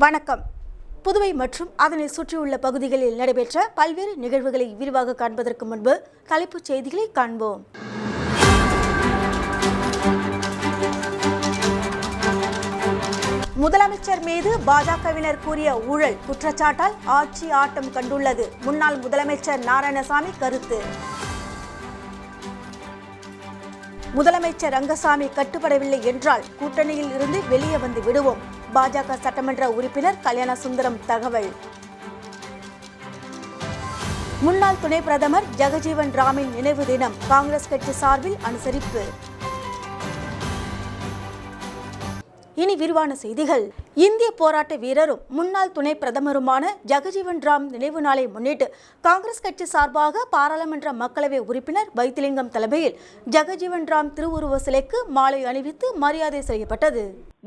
வணக்கம். புதுவை மற்றும் அதனை சுற்றியுள்ள பகுதிகளில் நடைபெற்ற பல்வேறு நிகழ்வுகளை விரிவாக காண்பதற்கு முன்பு தலைப்புச் செய்திகளை காண்போம். முதலமைச்சர் மீது பாஜகவினர் கூறிய ஊழல் குற்றச்சாட்டால் ஆட்சி ஆட்டம் கண்டுள்ளது. முன்னாள் முதலமைச்சர் நாராயணசாமி கருத்து. முதலமைச்சர் ரங்கசாமி கட்டுப்படவில்லை என்றால் கூட்டணியில் இருந்து வெளியே வந்து விடுவோம். பாஜக சட்டமன்ற உறுப்பினர் கல்யாணசுந்தரம் தகவல். முன்னாள் துணை பிரதமர் ஜெகஜீவன் ராமின் நினைவு தினம் காங்கிரஸ் கட்சி சார்பில் அனுசரிப்பு. இனி விரிவான செய்திகள். இந்திய போராட்ட வீரரும் முன்னாள் துணை பிரதமருமான ஜெகஜீவன் ராம் நினைவு நாளை முன்னிட்டு காங்கிரஸ் கட்சி சார்பாக பாராளுமன்ற மக்களவை உறுப்பினர் வைத்திலிங்கம் தலைமையில் ஜெகஜீவன் ராம் திருவுருவ சிலைக்கு மாலை அணிவித்து மரியாதை செய்யப்பட்டது.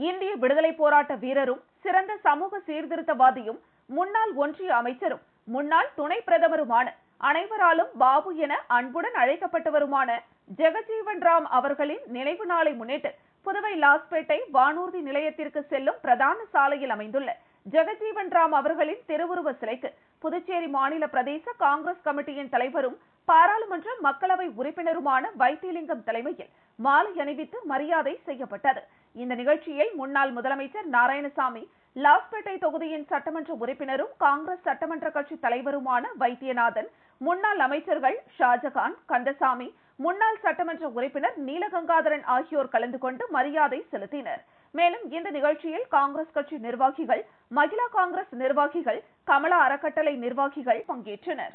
இந்திய விடுதலை போராட்ட வீரரும் சிறந்த சமூக சீர்திருத்தவாதியும் முன்னாள் ஒன்றிய அமைச்சரும் முன்னாள் துணை பிரதமருமான அனைவராலும் பாபு என அன்புடன் அழைக்கப்பட்டவருமான ஜெகஜீவன் ராம் அவர்களின் நினைவு நாளை முன்னிட்டு புதுவை லாஸ்பேட்டை வானூர்தி நிலையத்திற்கு செல்லும் பிரதான சாலையில் அமைந்துள்ள ஜெகஜீவன் ராம் அவர்களின் திருவுருவ சிலைக்கு புதுச்சேரி மாநில பிரதேச காங்கிரஸ் கமிட்டியின் தலைவரும் பாராளுமன்ற மக்களவை உறுப்பினருமான வைத்திலிங்கம் தலைமையில் மாலை அணிவித்து மரியாதை செய்யப்பட்டது. இந்த நிகழ்ச்சியில் முன்னாள் முதலமைச்சர் நாராயணசாமி, லாஸ்பேட்டை தொகுதியின் சட்டமன்ற உறுப்பினரும் காங்கிரஸ் சட்டமன்ற கட்சி தலைவருமான வைத்தியநாதன், முன்னாள் அமைச்சர்கள் ஷாஜகான், கந்தசாமி, முன்னாள் சட்டமன்ற உறுப்பினர் நீலகங்காதரன் ஆகியோர் கலந்து கொண்டு மரியாதை செலுத்தினர். மேலும் இந்த நிகழ்ச்சியில் காங்கிரஸ் கட்சி நிர்வாகிகள், மகிழா காங்கிரஸ் நிர்வாகிகள், கமலா அறக்கட்டளை நிர்வாகிகள் பங்கேற்றனர்.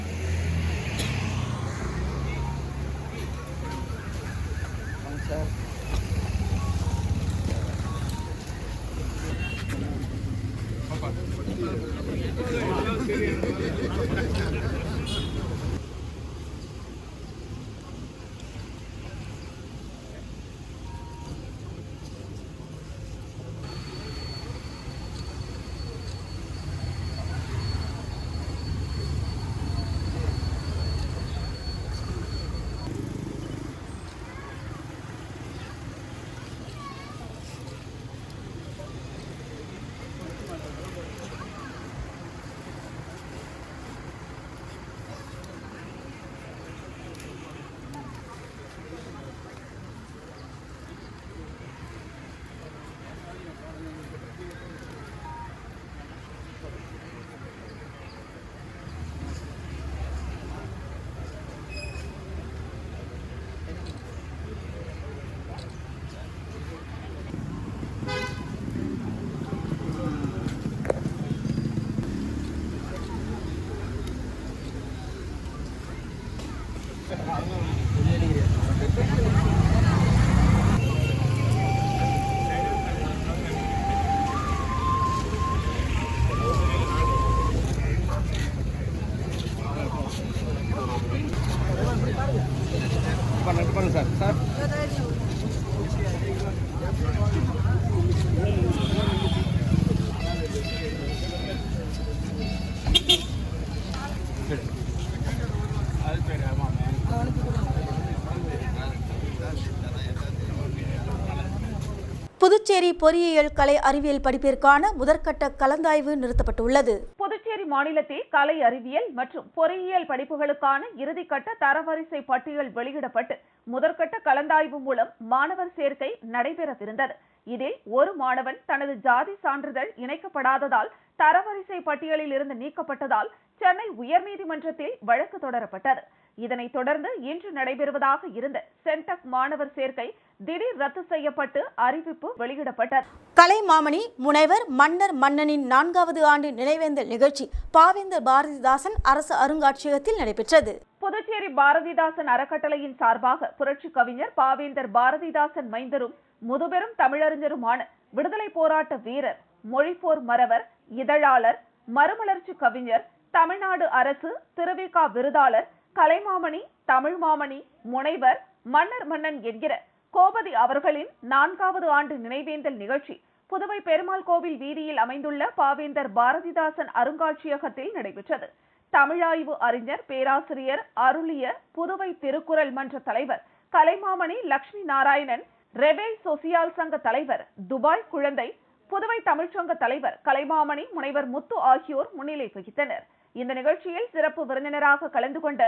புதுச்சேரி பொறியியல் கலை அறிவியல் படிப்பிற்கான முதற்கட்ட கலந்தாய்வு நிறுத்தப்பட்டுள்ளது. புதுச்சேரி மாநிலத்தில் கலை அறிவியல் மற்றும் பொறியியல் படிப்புகளுக்கான இறுதிக்கட்ட தரவரிசை பட்டியல் வெளியிடப்பட்டு முதற்கட்ட கலந்தாய்வு மூலம் மாணவர் சேர்க்கை நடைபெறவிருந்தது. இதில் ஒரு மாணவன் தனது ஜாதி சான்றிதழ் இணைக்கப்படாததால் தரவரிசை பட்டியலில் இருந்து நீக்கப்பட்டதால் சென்னை உயர்நீதிமன்றத்தில் வழக்கு தொடரப்பட்டது. இதனைத் தொடர்ந்து இன்று நடைபெறுவதாக இருந்த சென்டெக் மாணவர் சேர்க்கை திடீர் ரத்து செய்யப்பட்டு அறிவிப்பு வெளியிடப்பட்டது. கலைமாமணி முனைவர் மன்னர் மன்னனின் 4வது ஆண்டு நினைவேந்தல் நிகழ்ச்சி பாவேந்தர் பாரதிதாசன் அரசு அருங்காட்சியகத்தில் நடைபெற்றது. புதுச்சேரி பாரதிதாசன் அறக்கட்டளையின் சார்பாக புரட்சி கவிஞர் பாவேந்தர் பாரதிதாசன் மைந்தரும் முதுபெரும் தமிழறிஞருமான விடுதலை போராட்ட வீரர், மொழிப்போர் மறவர், இதழாளர், மறுமலர்ச்சி கவிஞர், தமிழ்நாடு அரசு திருவிக விருதாளர், கலைமாமணி, தமிழ் மாமணி, முனைவர், மன்னர் மன்னன் என்கிற கோபதி அவர்களின் 4வது ஆண்டு நினைவேந்தல் நிகழ்ச்சி புதுவை பெருமாள் கோவில் வீதியில் அமைந்துள்ள பாவேந்தர் பாரதிதாசன் அருங்காட்சியகத்தில் நடைபெற்றது. தமிழாய்வு அறிஞர் பேராசிரியர் அருளிய புதுவை திருக்குறள் மன்ற தலைவர் கலைமாமணி லட்சுமி நாராயணன், ரெபேல் சோசியால் சங்க தலைவர் துபாய் குழந்தை, புதுவை தமிழ்ச்சங்க தலைவர் கலைமாமணி, முனைவர் முத்து ஆகியோர் முன்னிலை வகித்தனர். இந்த நிகழ்ச்சியில் சிறப்பு விருந்தினராக கலந்து கொண்ட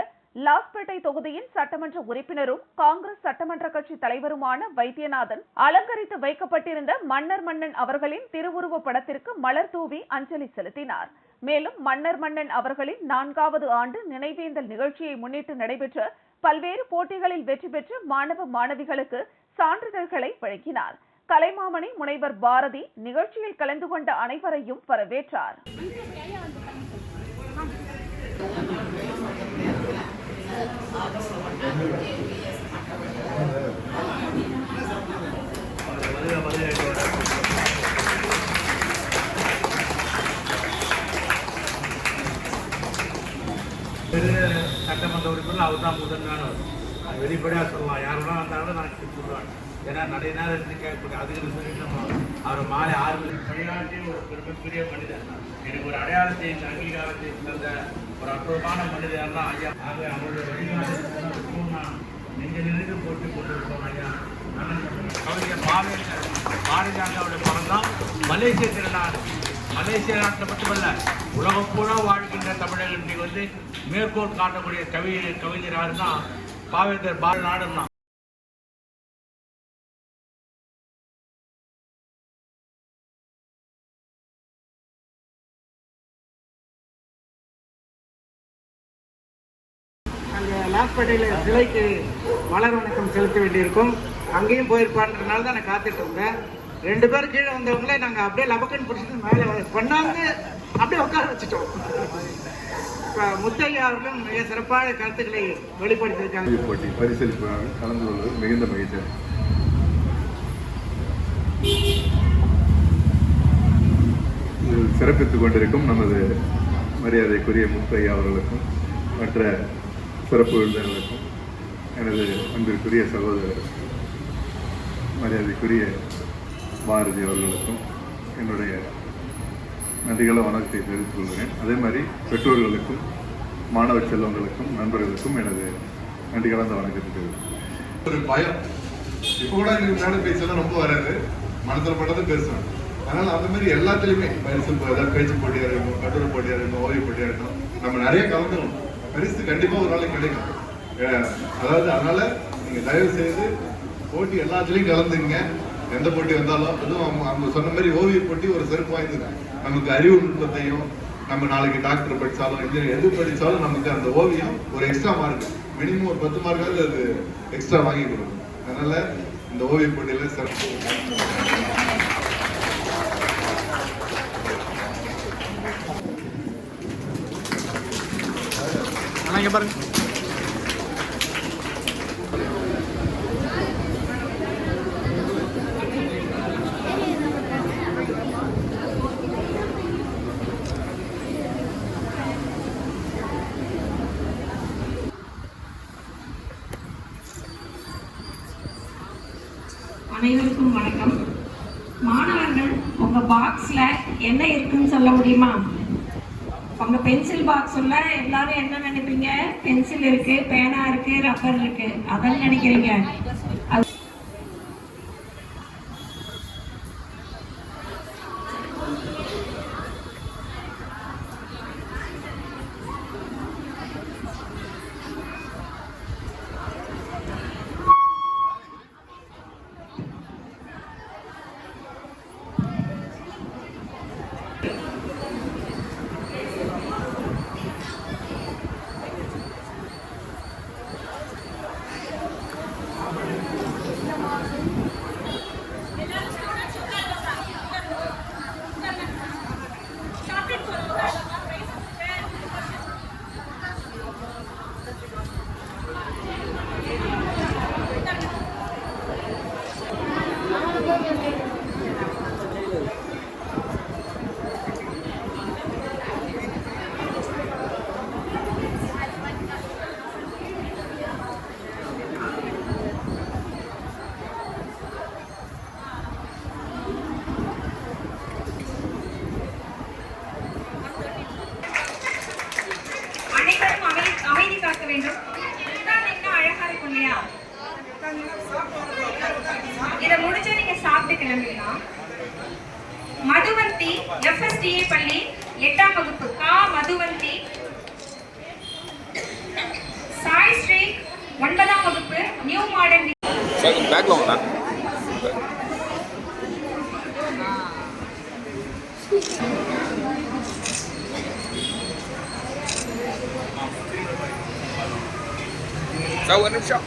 லாஸ்பேட்டை தொகுதியின் சட்டமன்ற உறுப்பினரும் காங்கிரஸ் சட்டமன்ற கட்சி தலைவருமான வைத்தியநாதன் அலங்கரித்து வைக்கப்பட்டிருந்த மன்னர் மன்னன் அவர்களின் திருவுருவ படத்திற்கு மலர் தூவி அஞ்சலி செலுத்தினார். மேலும் மன்னர் மன்னன் அவர்களின் 4வது ஆண்டு நினைவேந்தல் நிகழ்ச்சியை முன்னிட்டு நடைபெற்ற பல்வேறு போட்டிகளில் வெற்றி பெற்ற மாணவ மாணவிகளுக்கு சான்றிதழ்களை வழங்கினார். கலைமாமணி, முனைவர் பாரதி நிகழ்ச்சியில் கலந்து கொண்ட அனைவரையும் வரவேற்றார். சட்டமன்ற உறுப்பினர் அவர் தான் முதன்மையானவர். அது வெளிப்படையாக சொல்லலாம். யாரெல்லாம் வந்தாலும் நான் சொல்லுவேன். ஏன்னா நிறைய நேரம் இருந்து கேட்கக்கூடிய அதுக்கு சொல்லிட்டு அவர் மாலை 6 மணிக்கு பணியாற்றி ஒரு பெருமைக்குரிய மனிதர். எனக்கு ஒரு அடையாளத்தை அங்கீகாரத்தை தந்த ஒரு அற்புதமான மனிதர் தான் ஐயா. ஆக அவருடைய வழிகாட்டு நான் நெஞ்ச நினைந்து போட்டு கொண்டிருக்கோம் ஐயா. கவிஞர் பாரதியாருடைய படம் தான் மலேசிய திருநாடு. மலேசிய நாட்டில் மட்டுமல்ல, உலகம் பூரா வாழ்கின்ற தமிழர்கள் இன்றைக்கு மேற்கோள் காட்டக்கூடிய கவிஞர் யாருன்னா பாவேந்தர் பாரதிநாடன் தான். அங்கே லாஸ்பேட்டையில் சிலைக்கு மலர் வணக்கம் செலுத்த வேண்டியிருக்கும். அங்கேயும் போயிருப்பான்றதுனால தான் நான் காத்துட்டு இருந்தேன். 2 பேர் கீழே வந்தவங்களே நாங்கள் அப்படியே லபக்கன் பிடிச்சிட்டு மேலே பண்ணாங்க, அப்படியே உட்கார வச்சுட்டோம். இப்போ முத்தையா அவர்களும் மிக சிறப்பான கருத்துக்களை வெளிப்படுத்தியிருக்காங்க. போட்டி பரிசீலிப்பாக கலந்து கொள்வது மிகுந்த மகிழ்ச்சி. சிறப்பித்துக் கொண்டிருக்கும் நமது மரியாதைக்குரிய முத்தையா அவர்களுக்கும் மற்ற சிறப்பு விருந்தினர்களுக்கும் எனது அன்பிற்குரிய சகோதரர் மரியாதைக்குரிய பாரதி அவர்களுக்கும் என்னுடைய நன்றிகளை வணக்கத்தை தெரிவித்துக் கொள்கிறேன். அதே மாதிரி பெற்றோர்களுக்கும் மாணவ செல்வங்களுக்கும் நண்பர்களுக்கும் எனது நன்றி கலந்த வணக்கத்தை தெரிவித்துக் ஒரு பயம் இப்போ கூட எனக்கு மேலே பேச்செல்லாம் ரொம்ப வராது, மனசில் பட்டது பேசுவேன். அதனால அந்த மாதிரி எல்லாத்துலேயுமே பரிசு ஏதாவது பேச்சு போட்டியாக இருக்கட்டும், கட்டுரை போட்டியாக இருக்கட்டும், ஓவிய போட்டியாக இருக்கட்டும், நம்ம நிறைய கலந்துக்கணும். பரிசு கண்டிப்பாக ஒரு நாளைக்கு கிடைக்கும். அதாவது அதனால நீங்கள் தயவு செய்து போட்டி எல்லாத்துலேயும் கலந்துங்க. எந்த போட்டி வந்தாலும் அதுவும் அவங்க சொன்ன மாதிரி ஓவிய போட்டி ஒரு சிறப்பு வாய்ந்தது. நமக்கு அறிவு நுட்பத்தையும், நம்ம நாளைக்கு டாக்டர் படித்தாலும் இன்ஜினியர் எது படித்தாலும் நமக்கு அந்த ஓவியம் ஒரு எக்ஸ்ட்ரா மார்க், மினிமம் ஒரு 10 மார்க்காவது அது எக்ஸ்ட்ரா வாங்கி கொடுக்கும். அதனால இந்த ஓவிய போட்டியில் சிறப்பு பாருங்க. அனைவருக்கும் வணக்கம். மாணவர்கள், உங்க பாக்ஸ்ல என்ன இருக்குன்னு சொல்ல முடியுமா? உங்க பென்சில் பாக்ஸ் உள்ள எல்லாரும் என்ன நினைப்பீங்க? பென்சில் இருக்கு, பேனா இருக்கு, ரப்பர் இருக்கு, அதான் நினைக்கிறீங்க. வேண்டும். இன்னும் அழகா இருக்கும் இல்லையா? இதை முடிச்சு நீங்க சாப்பிட்டு கிளம்பிடலாம். மதுவந்தி FSDA பள்ளி 8ஆம் வகுப்பு கா மதுவந்தி. சாய் ஸ்ரீ 9ஆம் வகுப்பு நியூ மாடர்ன். ஒரு நிமிஷம்.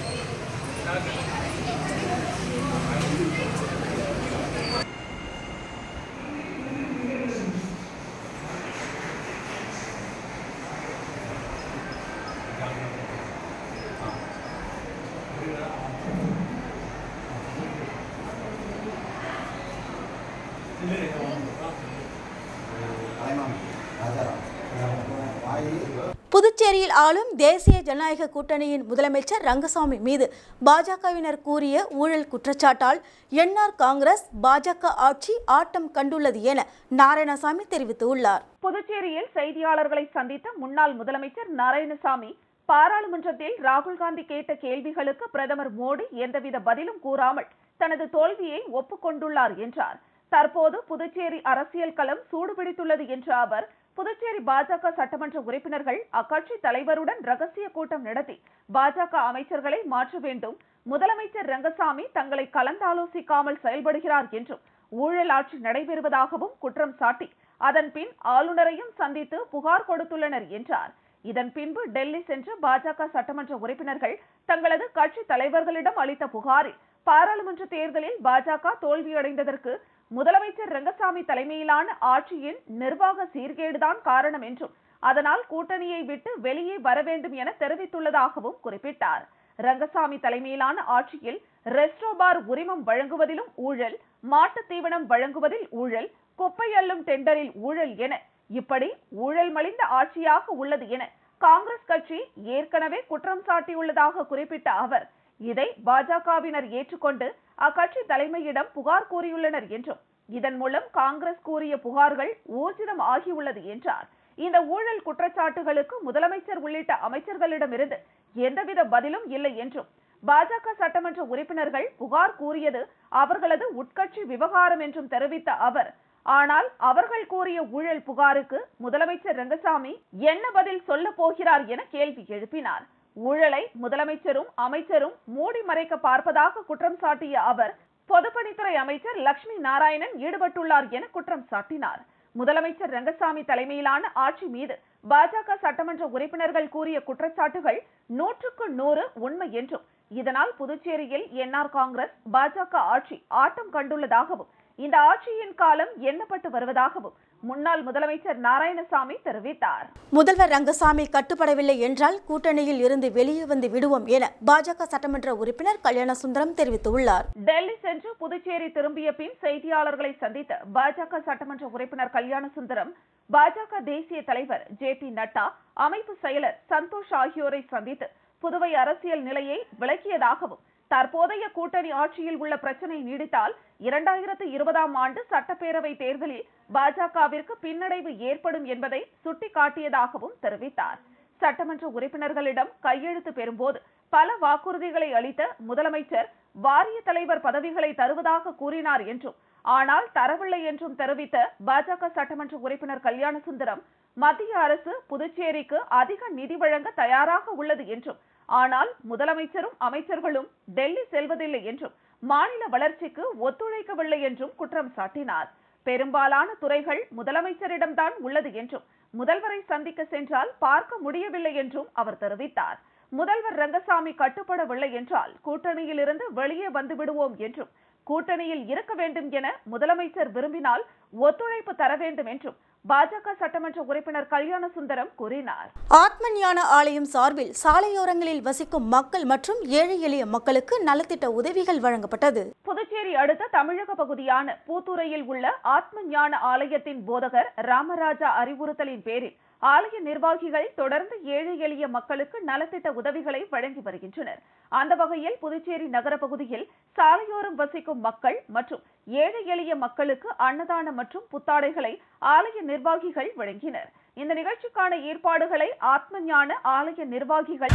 புதுச்சேரியில் ஆளும் தேசிய ஜனநாயக கூட்டணியின் முதலமைச்சர் ரங்கசாமி மீது பாஜகவினர் கூறிய ஊழல் குற்றச்சாட்டால் என்ஆர் காங்கிரஸ் பாஜக ஆட்சி ஆட்டம் கண்டுள்ளது என நாராயணசாமி தெரிவித்துள்ளார். புதுச்சேரியில் செய்தியாளர்களை சந்தித்த முன்னாள் முதலமைச்சர் நாராயணசாமி பாராளுமன்றத்தில் ராகுல் காந்தி கேட்ட கேள்விகளுக்கு பிரதமர் மோடி எந்தவித பதிலும் கூறாமல் தனது தோல்வியை ஒப்புக்கொண்டுள்ளார் என்றார். தற்போது புதுச்சேரி அரசியல் களம் சூடுபிடித்துள்ளது என்ற அவர், புதுச்சேரி பாஜக சட்டமன்ற உறுப்பினர்கள் அக்கட்சி தலைவருடன் ரகசிய கூட்டம் நடத்தி பாஜக அமைச்சர்களை மாற்ற வேண்டும், முதலமைச்சர் ரங்கசாமி தங்களை கலந்தாலோசிக்காமல் செயல்படுகிறார் என்றும், ஊழல் ஆட்சி நடைபெறுவதாகவும் குற்றம் சாட்டி அதன் பின் ஆளுநரையும் சந்தித்து புகார் கொடுத்துள்ளனர் என்றார். இதன் பின்பு டெல்லி சென்று பாஜக சட்டமன்ற உறுப்பினர்கள் தங்களது கட்சி தலைவர்களிடம் அளித்த புகாரில் பாராளுமன்ற தேர்தலில் பாஜக தோல்வியடைந்ததற்கு முதலமைச்சர் ரங்கசாமி தலைமையிலான ஆட்சியின் நிர்வாக சீர்கேடுதான் காரணம் என்றும், அதனால் கூட்டணியை விட்டு வெளியே வர வேண்டும் என தெரிவித்துள்ளதாகவும் குறிப்பிட்டார். ரங்கசாமி தலைமையிலான ஆட்சியில் ரெஸ்டோ பார் உரிமம் வழங்குவதிலும் ஊழல், மாட்டுத் தீவனம் வழங்குவதில் ஊழல், குப்பை அள்ளும் டெண்டரில் ஊழல் என இப்படி ஊழல் மலிந்த ஆட்சியாக உள்ளது என காங்கிரஸ் கட்சி ஏற்கனவே குற்றம் சாட்டியுள்ளதாக குறிப்பிட்ட அவர், இதை பாஜகவினர் ஏற்றுக்கொண்டு அக்கட்சி தலைமையிடம் புகார் கூறியுள்ளனர் என்றும், இதன் மூலம் காங்கிரஸ் கூறிய புகார்கள் ஊர்ஜிதம் ஆகியுள்ளது என்றார். இந்த ஊழல் குற்றச்சாட்டுகளுக்கு முதலமைச்சர் உள்ளிட்ட அமைச்சர்களிடமிருந்து எந்தவித பதிலும் இல்லை என்றும், பாஜக சட்டமன்ற உறுப்பினர்கள் புகார் கூறியது அவர்களது உட்கட்சி விவகாரம் என்றும் தெரிவித்த அவர், ஆனால் அவர்கள் கூறிய ஊழல் புகாருக்கு முதலமைச்சர் ரங்கசாமி என்ன பதில் சொல்ல போகிறார் என கேள்வி எழுப்பினார். ஊழலை முதலமைச்சரும் அமைச்சரும் மூடி மறைக்க பார்ப்பதாக குற்றம் சாட்டிய அவர், பொதுப்பணித்துறை அமைச்சர் லட்சுமி நாராயணன் ஈடுபட்டுள்ளார் என குற்றம் சாட்டினார். முதலமைச்சர் ரங்கசாமி தலைமையிலான ஆட்சி மீது பாஜக சட்டமன்ற உறுப்பினர்கள் கூறிய குற்றச்சாட்டுகள் 100க்கு 100 உண்மை என்றும், இதனால் புதுச்சேரியில் என்ஆர் காங்கிரஸ் பாஜக ஆட்சி ஆட்டம் கண்டுள்ளதாகவும், இந்த ஆட்சியின் காலம் எண்ணப்பட்டு வருவதாகவும் முன்னாள் முதலமைச்சர் நாராயணசாமி தெரிவித்தார். முதல்வர் ரங்கசாமி கட்டுப்படவில்லை என்றால் கூட்டணியில் இருந்து வெளியே வந்து விடுவோம் என பாஜக சட்டமன்ற உறுப்பினர் கல்யாணசுந்தரம் தெரிவித்துள்ளார். டெல்லி சென்று புதுச்சேரி திரும்பிய பின் செய்தியாளர்களை சந்தித்த பாஜக சட்டமன்ற உறுப்பினர் கல்யாணசுந்தரம், பாஜக தேசிய தலைவர் JP நட்டா, அமைப்பு செயலர் சந்தோஷ் ஆகியோரை சந்தித்து புதுவை அரசியல் நிலையை விளக்கியதாகவும், தற்போதைய கூட்டணி ஆட்சியில் உள்ள பிரச்சனை நீடித்தால் 2020ஆம் ஆண்டு சட்டப்பேரவை தேர்தலில் பாஜகவிற்கு பின்னடைவு ஏற்படும் என்பதை சுட்டிக்காட்டியதாகவும் தெரிவித்தார். சட்டமன்ற உறுப்பினர்களிடம் கையெழுத்து பெறும்போது பல வாக்குறுதிகளை அளித்த முதலமைச்சர் வாரிய தலைவர் பதவிகளை தருவதாக கூறினார் என்றும், ஆனால் தரவில்லை என்றும் தெரிவித்த பாஜக சட்டமன்ற உறுப்பினர் கல்யாணசுந்தரம், மத்திய அரசு புதுச்சேரிக்கு அதிக நிதி வழங்க தயாராக உள்ளது என்றும், ஆனால் முதலமைச்சரும் அமைச்சர்களும் டெல்லி செல்வதில்லை என்றும், மாநில வளர்ச்சிக்கு ஒத்துழைக்கவில்லை என்றும் குற்றம் சாட்டினார். பெரும்பாலான துறைகள் முதலமைச்சரிடம்தான் உள்ளது என்றும், முதல்வரை சந்திக்க சென்றால் பார்க்க முடியவில்லை என்றும் அவர் தெரிவித்தார். முதல்வர் ரங்கசாமி கட்டுப்படவில்லை என்றால் கூட்டணியில் இருந்து வெளியே வந்து விடுவோம் என்றும், கூட்டணியில் இருக்க வேண்டும் என முதலமைச்சர் விரும்பினால் ஒத்துழைப்பு தர வேண்டும் என்றும் பாஜக சட்டமன்ற உறுப்பினர் கல்யாணசுந்தரம் கூறினார். ஆத்ம ஞான ஆலயம் சார்பில் சாலையோரங்களில் வசிக்கும் மக்கள் மற்றும் ஏழை எளிய மக்களுக்கு நலத்திட்ட உதவிகள் வழங்கப்பட்டது. புதுச்சேரி அடுத்த தமிழக பகுதியான பூத்துறையில் உள்ள ஆத்ம ஞான ஆலயத்தின் போதகர் ராமராஜா அறிவுறுத்தலின் பேரில் ஆலய நிர்வாகிகள் தொடர்ந்து ஏழை எளிய மக்களுக்கு நலத்திட்ட உதவிகளை வழங்கி வருகின்றனர். அந்த வகையில் புதுச்சேரி நகர பகுதியில் சாலையோரம் வசிக்கும் மக்கள் மற்றும் ஏழை எளிய மக்களுக்கு அன்னதானம் மற்றும் புத்தாடைகளை ஆலய நிர்வாகிகள் வழங்கினர். இந்த நிகழ்ச்சிக்கான ஏற்பாடுகளை ஆத்ம ஞான ஆலய நிர்வாகிகள்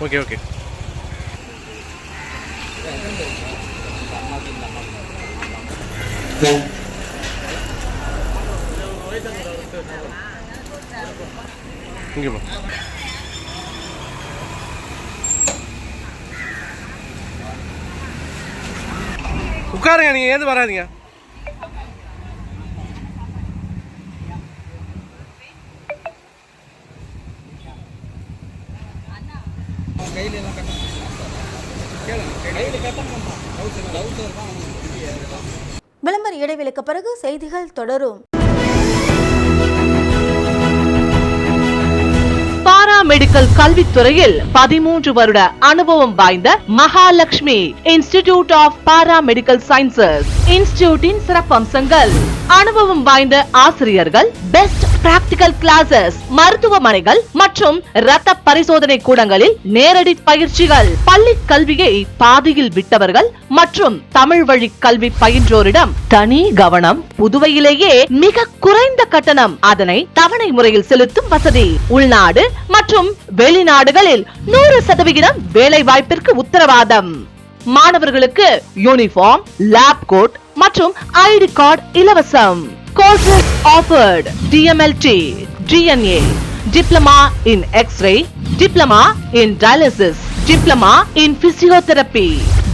ஓகே ஓகே. இங்கே போ. உட்காருங்க, நீங்கள் ஏது வராதிங்க. விளம்பர இடைவெளிக்கு பிறகு செய்திகள் தொடரும். பாராமெடிக்கல் கல்வித்துறையில் 13 வருட அனுபவம் வாய்ந்த Mahalakshmi institute of paramedical sciences. இன்ஸ்டிடியூட்டின் சிறப்பம்சங்கள்: அனுபவம் வாய்ந்த ஆசிரியர்கள், பெஸ்ட் பிராக்டிகல் கிளாஸஸ், மருத்துவமனைகள் மற்றும் இரத்த பரிசோதனை கூடங்களில் நேரடி பயிற்சிகள். பள்ளி கல்வியை பாதியில் விட்டவர்கள் மற்றும் தமிழ் வழி கல்வி பயின்றோரிடம் தனி கவனம். புதுவையிலேயே மிக குறைந்த கட்டணம், அதனை தவணை முறையில் செலுத்தும் வசதி. உள்நாடு மற்றும் வெளிநாடுகளில் 100% வேலை வாய்ப்பிற்கு உத்தரவாதம். மாணவர்களுக்கு யூனிஃபார்ம், லேப் கோட் மற்றும் ஐடி கார்டு இலவசம். Courses offered: DMLT, DNA, Diploma in X-ray, Diploma in Dialysis, Diploma in Physiotherapy,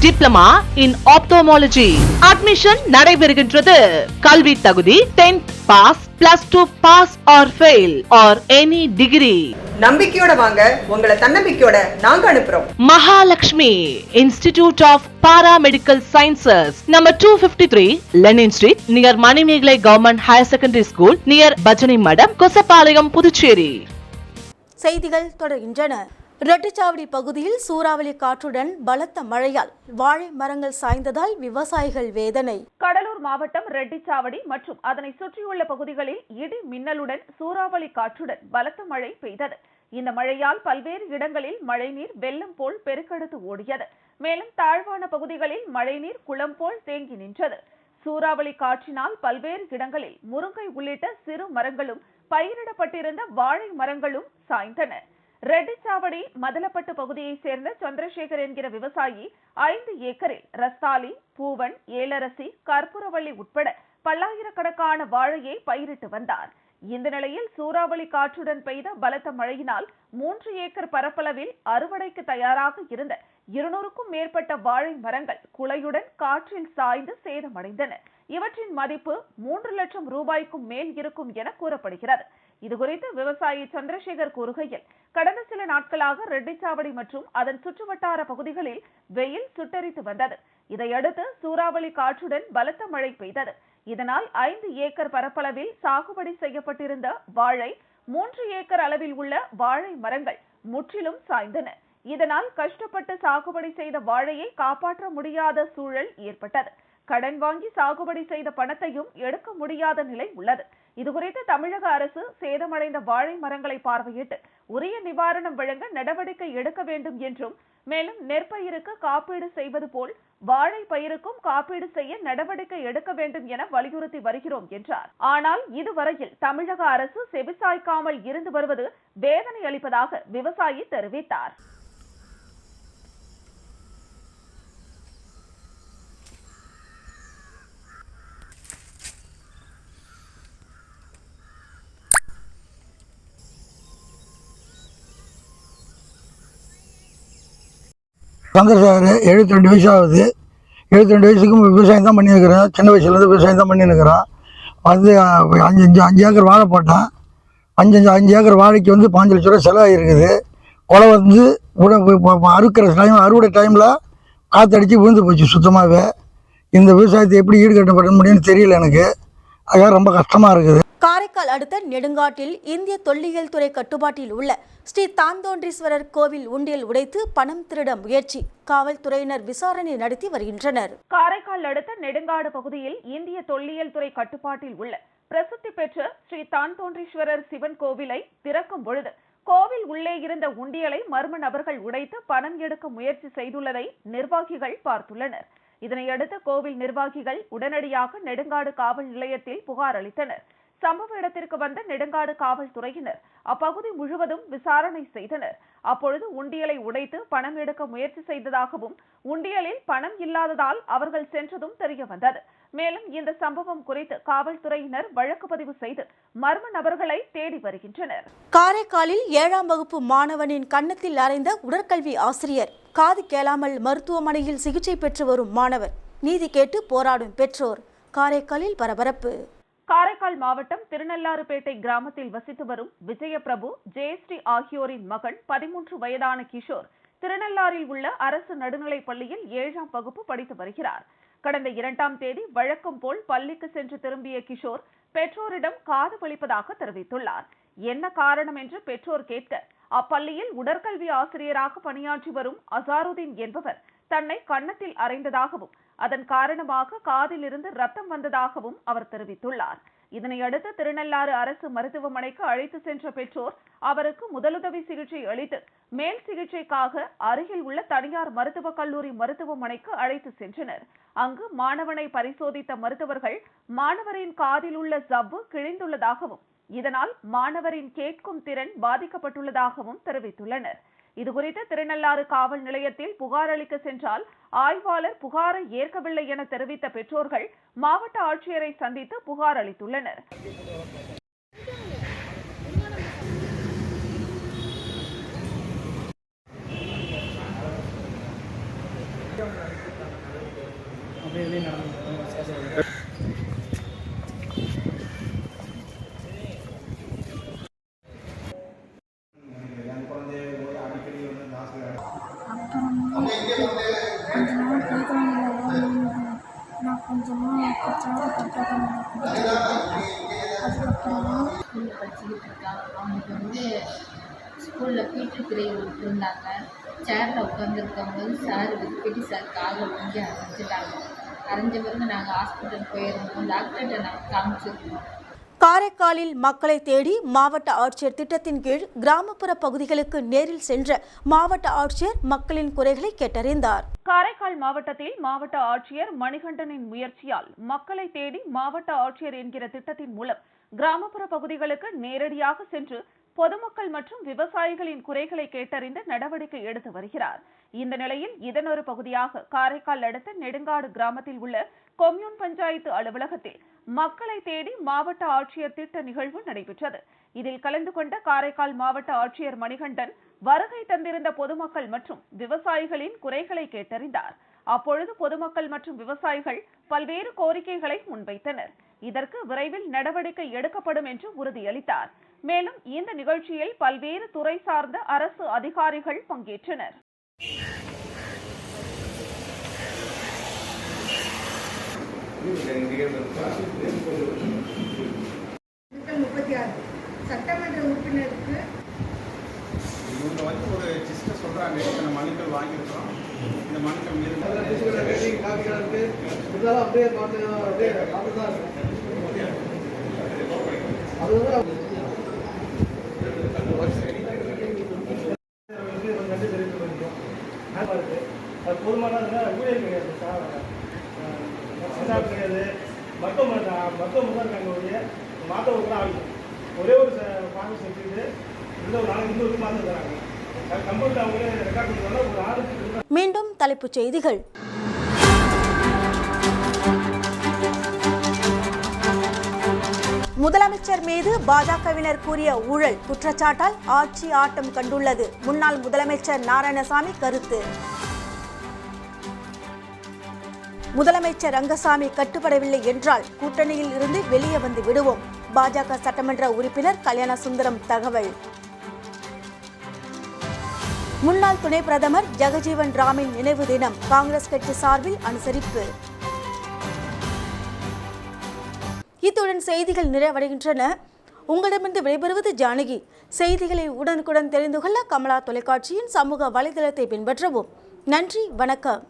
Diploma in Ophthalmology. Admission நடைபெறுகின்றது. கல்வி தகுதி 10th pass, +2 pass or fail or any degree. நம்பிக்கையோட வாங்க, உங்களை தன்னம்பிக்கையோட நாங்க அனுப்புறோம். Mahalakshmi institute of paramedical sciences, number 253 Lenin street, near Manimegalai government higher secondary school, near Bhajanai Madam, Kosapalayam, Puducherry. செய்திகள் தொடர்கின்றன. ரெட்டிச்சாவடி பகுதியில் சூறாவளி காற்றுடன் பலத்த மழையால் வாழை மரங்கள் சாய்ந்ததால் விவசாயிகள் வேதனை. கடலூர் மாவட்டம் ரெட்டிச்சாவடி மற்றும் அதனை சுற்றியுள்ள பகுதிகளில் இடி மின்னலுடன் சூறாவளி காற்றுடன் பலத்த மழை பெய்தது. இந்த மழையால் பல்வேறு இடங்களில் மழைநீர் வெள்ளம் போல் பெருக்கெடுத்து ஓடியது. மேலும் தாழ்வான பகுதிகளில் மழைநீர் குளம் போல் தேங்கி நின்றது. சூறாவளி காற்றினால் பல்வேறு இடங்களில் முருங்கை உள்ளிட்ட சிறு மரங்களும் பயிரிடப்பட்டிருந்த வாழை மரங்களும் சாய்ந்தன. ரெட்டிச்சாவடி மதலப்பட்டு பகுதியைச் சேர்ந்த சந்திரசேகர் என்கிற விவசாயி 5 ஏக்கரில் ரஸ்தாலி, பூவன், ஏலரசி, கற்பூரவள்ளி உட்பட பல்லாயிரக்கணக்கான வாழையை பயிரிட்டு வந்தார். இந்த நிலையில் சூறாவளி காற்றுடன் பெய்த பலத்த மழையினால் 3 ஏக்கர் பரப்பளவில் அறுவடைக்கு தயாராக இருந்த 200க்கும் மேற்பட்ட வாழை மரங்கள் குலையுடன் காற்றில் சாய்ந்து சேதமடைந்தன. இவற்றின் மதிப்பு 3 லட்சம் ரூபாய்க்கும் மேல் இருக்கும் என கூறப்படுகிறது. இதுகுறித்து விவசாயி சந்திரசேகர் கூறுகையில், கடந்த சில நாட்களாக ரெட்டிச்சாவடி மற்றும் அதன் சுற்றுவட்டார பகுதிகளில் வெயில் சுட்டெரித்து வந்தது. இதையடுத்து சூறாவளி காற்றுடன் பலத்த மழை பெய்தது. இதனால் 5 ஏக்கர் பரப்பளவில் சாகுபடி செய்யப்பட்டிருந்த வாழை, 3 ஏக்கர் அளவில் உள்ள வாழை மரங்கள் முற்றிலும் சாய்ந்தன. இதனால் கஷ்டப்பட்டு சாகுபடி செய்த வாழையை காப்பாற்ற முடியாத சூழல் ஏற்பட்டது. கடன் வாங்கி சாகுபடி செய்த பணத்தையும் எடுக்க முடியாத நிலை உள்ளது. இதுகுறித்து தமிழக அரசு சேதமடைந்த வாழை மரங்களை பார்வையிட்டு உரிய நிவாரணம் வழங்க நடவடிக்கை எடுக்க வேண்டும் என்றும், மேலும் நெற்பயிருக்கு காப்பீடு செய்வது போல் வாழை பயிருக்கும் காப்பீடு செய்ய நடவடிக்கை எடுக்க வேண்டும் என வலியுறுத்தி வருகிறோம் என்றார். ஆனால் இதுவரையில் தமிழக அரசு செவிசாய்க்காமல் இருந்து வருவது வேதனை அளிப்பதாக விவசாயி தெரிவித்தார். சந்திரசேகர் 72 வயசு ஆகுது. 72 வயசுக்கு விவசாயம் தான் பண்ணியிருக்கிறேன். சின்ன வயசுலேருந்து விவசாயம் தான் பண்ணியிருக்கிறேன். வந்து 5 ஏக்கர் வாழை போட்டேன். 5 ஏக்கர் வாழைக்கு வந்து 5 லட்ச ரூபா செலவாகிருக்குது. கொலை வந்து அறுக்கிற டைம், அறுவடை டைமில் காற்றடிச்சு விழுந்து போச்சு சுத்தமாகவே. இந்த விவசாயத்தை எப்படி ஈடுகட்ட முடியும்னு தெரியல எனக்கு. அதுக்காக ரொம்ப கஷ்டமாக இருக்குது. காரைக்கால் அடுத்த நெடுங்காட்டில் இந்திய தொல்லியல் துறை கட்டுப்பாட்டில் உள்ள ஸ்ரீ தாந்தோன்றீஸ்வரர் கோவில் உண்டியல் உடைத்து பணம் திருட முயற்சி. காவல்துறையினர் விசாரணை நடத்தி வருகின்றனர். காரைக்கால் அடுத்த நெடுங்காடு பகுதியில் இந்திய தொல்லியல் துறை கட்டுப்பாட்டில் உள்ள பிரசித்தி பெற்ற ஸ்ரீ தாந்தோன்றீஸ்வரர் சிவன் கோவிலை திறக்கும் பொழுது கோவில் உள்ளே இருந்த உண்டியலை மர்ம நபர்கள் உடைத்து பணம் எடுக்க முயற்சி செய்துள்ளதை நிர்வாகிகள் பார்த்துள்ளனர். இதனையடுத்து கோவில் நிர்வாகிகள் உடனடியாக நெடுங்காடு காவல் நிலையத்தில் புகார் அளித்தனர். சம்பவ இடத்திற்கு வந்த நெடுங்காடு காவல்துறையினர் அப்பகுதி முழுவதும் விசாரணை செய்தனர். அப்பொழுது உண்டியலை உடைத்து பணம் எடுக்க முயற்சி செய்ததாகவும் உண்டியலில் பணம் இல்லாததால் அவர்கள் சென்றதும் தெரிய வந்தது. மேலும் இந்த சம்பவம் குறித்து காவல்துறையினர் வழக்கு பதிவு செய்து மர்ம நபர்களை தேடி வருகின்றனர். காரைக்காலில் 7ஆம் வகுப்பு மாணவனின் கன்னத்தில் அறைந்த உடற்கல்வி ஆசிரியர், காது கேளாமல் மருத்துவமனையில் சிகிச்சை பெற்று வரும் மாணவர், நீதி கேட்டு போராடும் பெற்றோர். காரைக்காலில் பரபரப்பு. காரைக்கால் மாவட்டம் திருநள்ளாறுபேட்டை கிராமத்தில் வசித்து வரும் விஜயபிரபு, ஜெயஸ்ரீ ஆகியோரின் மகன் 13 வயதான கிஷோர் திருநள்ளாறில் உள்ள அரசு நடுநிலைப் பள்ளியில் 7ஆம் வகுப்பு படித்து வருகிறார். கடந்த 2ஆம் தேதி வழக்கம் போல் பள்ளிக்கு சென்று திரும்பிய கிஷோர் பெற்றோரிடம் காது வலிப்பதாக தெரிவித்துள்ளார். என்ன காரணம் என்று பெற்றோர் கேட்க, அப்பள்ளியில் உடற்கல்வி ஆசிரியராக பணியாற்றி வரும் அசாருதீன் என்பவர் தன்னை கன்னத்தில் அறைந்ததாகவும் அதன் காரணமாக காதில் இருந்து ரத்தம் வந்ததாகவும் அவர் தெரிவித்துள்ளார். இதனையடுத்து திருநள்ளாறு அரசு மருத்துவமனைக்கு அழைத்து சென்ற பெற்றோர் அவருக்கு முதலுதவி சிகிச்சை அளித்து மேல் சிகிச்சைக்காக அருகில் உள்ள தனியார் மருத்துவக் கல்லூரி மருத்துவமனைக்கு அழைத்து சென்றனர். அங்கு மாணவனை பரிசோதித்த மருத்துவர்கள் மாணவரின் காதில் உள்ள ஜவ்வு கிழிந்துள்ளதாகவும் இதனால் மாணவரின் கேட்கும் திறன் பாதிக்கப்பட்டுள்ளதாகவும் தெரிவித்துள்ளனர். இதுகுறித்து திருநள்ளாறு காவல் நிலையத்தில் புகார் அளிக்க சென்றால் ஆய்வாளர் புகாரை ஏற்கவில்லை என தெரிவித்த பெற்றோர்கள் மாவட்ட ஆட்சியரை சந்தித்து புகார் அளித்துள்ளனர். ஸ்கூலில் படிச்சுக்கிட்டு இருக்கான். அவனுக்கு வந்து ஸ்கூலில் பீட்டு பிரிவு இருந்தாங்க. சேரில் உட்காந்துருக்கும்போது சார் பிடி சார் காலில் வாங்கி அரைஞ்சிட்டாங்க. அரைஞ்ச பிறகு நாங்கள் ஹாஸ்பிட்டல் போயிருந்தோம். டாக்டர்கிட்ட நாங்கள் காமிச்சிருந்தோம். காரைக்காலில் மக்களை தேடி மாவட்ட ஆட்சியர் திட்டத்தின் கீழ் கிராமப்புற பகுதிகளுக்கு நேரில் சென்ற மாவட்ட ஆட்சியர் மக்களின் குறைகளை கேட்டறிந்தார். காரைக்கால் மாவட்டத்தில் மாவட்ட ஆட்சியர் மணிகண்டனின் முயற்சியால் மக்களை தேடி மாவட்ட ஆட்சியர் என்கிற திட்டத்தின் மூலம் கிராமப்புற பகுதிகளுக்கு நேரடியாக சென்று பொதுமக்கள் மற்றும் விவசாயிகளின் குறைகளை கேட்டறிந்து நடவடிக்கை எடுத்து வருகிறார். இந்த நிலையில் இதன் ஒரு பகுதியாக காரைக்கால் அடுத்த நெடுங்காடு கிராமத்தில் உள்ள கொம்யூன் பஞ்சாயத்து அலுவலகத்தில் மக்களை தேடி மாவட்ட ஆட்சியர் திட்ட நிகழ்வு நடைபெற்றது. இதில் கலந்து கொண்ட காரைக்கால் மாவட்ட ஆட்சியர் மணிகண்டன் வருகை தந்திருந்த பொதுமக்கள் மற்றும் விவசாயிகளின் குறைகளை கேட்டறிந்தார். அப்பொழுது பொதுமக்கள் மற்றும் விவசாயிகள் பல்வேறு கோரிக்கைகளை முன்வைத்தனர். இதற்கு விரைவில் நடவடிக்கை எடுக்கப்படும் என்று உறுதியளித்தார். மேலும் இந்த நிகழ்ச்சியில் பல்வேறு துறை சார்ந்த அரசு அதிகாரிகள் பங்கேற்றனர். சட்டமன்ற உறுப்பினருக்கு இவங்க வந்து ஒரு சிஸ்டர் சொல்றாங்க, இத்தனை மனுக்கள் வாங்கியிருக்கோம், இந்த மனுக்கள் மீது போதுமான ஊழியர் கிடையாது, கிடையாது, மருத்துவம் தான் இருக்காங்க. மாதம் ஆகும் ஒரே ஒரு ஃபார்ம் செஞ்சுட்டு இன்னொரு மாதம் தராங்க. கம்ப்யூட்டர் அவங்களே ரெக்கார்ட் பண்ணுறாங்க. ஒரு 6 மீண்டும் தலைப்புச் செய்திகள். முதலமைச்சர் மீது பாஜகவினர் கூறிய ஊழல் குற்றச்சாட்டால் ஆட்சி ஆட்டம் கண்டுள்ளது. முன்னாள் முதலமைச்சர் நாராயணசாமி கருத்து. முதலமைச்சர் ரங்கசாமி கட்டுப்படவில்லை என்றால் கூட்டணியில் இருந்து வெளியே வந்து விடுவோம். பாஜக சட்டமன்ற உறுப்பினர் கல்யாணசுந்தரம் தகவல். முன்னாள் துணை பிரதமர் ஜெகஜீவன் ராமின் நினைவு தினம் காங்கிரஸ் கட்சி சார்பில் அனுசரிப்பு. இத்துடன் செய்திகள் நிறைவடைகின்றன. உங்களிடமிருந்து விடைபெறுவது ஜானகி. செய்திகளை உடனுக்குடன் தெரிந்து கொள்ள கமலா தொலைக்காட்சியின் சமூக வலைதளத்தை பின்பற்றவும். நன்றி, வணக்கம்.